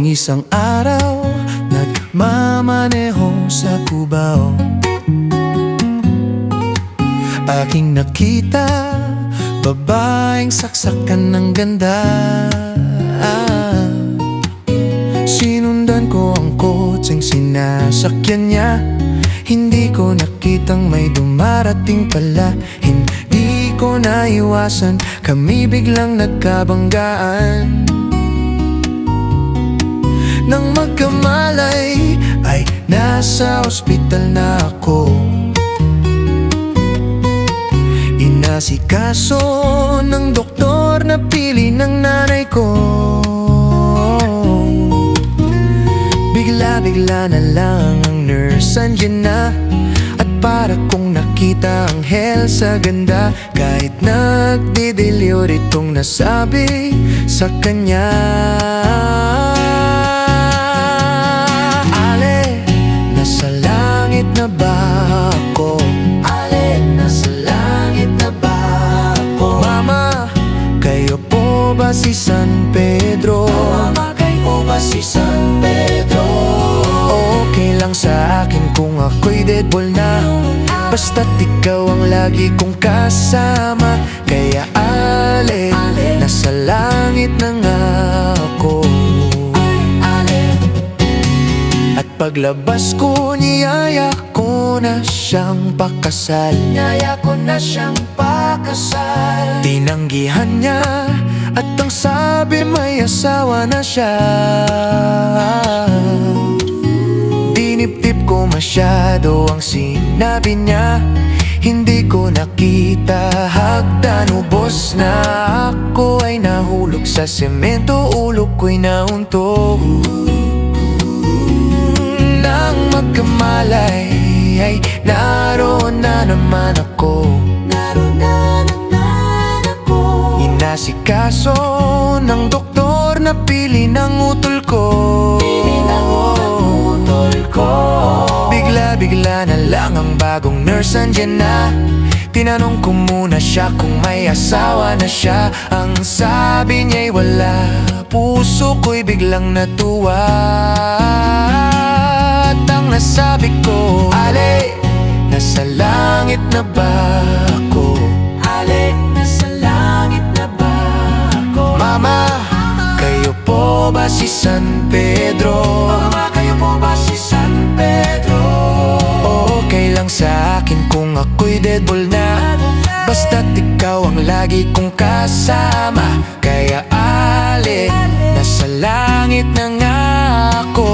isang araw, nagmamaneho sa Cubao, aking nakita babaeng saksakan ng ganda. Sinundan ko ang kotseng sinasakyan niya. Hindi ko nakitang may dumarating pala. Hindi ko naiwasan, kami biglang nagkabanggaan. Nang magkamalay ay nasa ospital na ako. Inasikaso ng doktor na pili ng nanay ko. Bigla-bigla na lang ang nurse andyan na, at para kong nakita ang hell sa ganda. Kahit nagdi-deliver itong nasabi sa kanya. Ale, nasa langit na ba ako? Ale, nasa langit na ba ako? Mama, kayo po ba si San Pedro? Mama, kayo po ba si San Pedro? Okay lang sa akin kung ako'y deadball na, basta't ikaw ang lagi kong kasama. Kaya ale, nasa langit na nga ako. At paglabas ko, niyaya ko na siyang pakasal. Niyaya ko na siyang pakasal. Tinanggihan niya at ang sabi may asawa na siya. Dinip-dip ko masyado ang sinabi niya. Hindi ko nakita hagdan, ubos na ako ay nahulog sa semento. Ulo ko'y nauntog. Nang magkamalay ay naroon na naman ako. Inasikaso ng doktor na pili ng utol ko. Bigla-bigla na lang ang bagong nurse andyan na. Tinanong ko muna siya kung may asawa na siya. Ang sabi niya'y wala. Puso ko'y biglang natuwa. At ang nasabi ko, ale, nasa langit na ba ako? Ale, nasa langit na ba ako? Mama, kayo po ba si San Pedro? Mama, kayo po ba si San Pedro? Okay lang sa akin kung ako'y deadball na, basta't ikaw ang lagi kong kasama. Kaya ale, nasa langit na nga ako.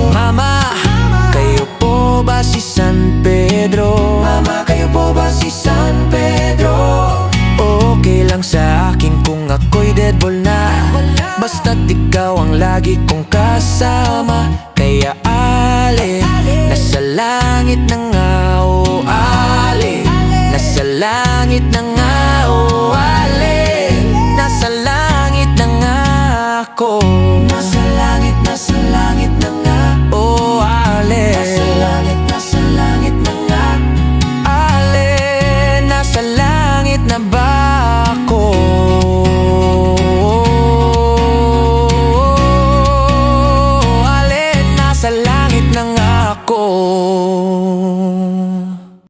Mama, kayo po ba si San Pedro? Okay lang sa akin kung ako'y deadball na, basta't ikaw ang lagi kong kasama. Kaya ale, nasa langit na nga, oh ale, nasa langit na nga, oh ale, nasa langit na nga ako. Nasa langit na nga, oh ale, nasa langit na nga. Ale, nasa langit na ba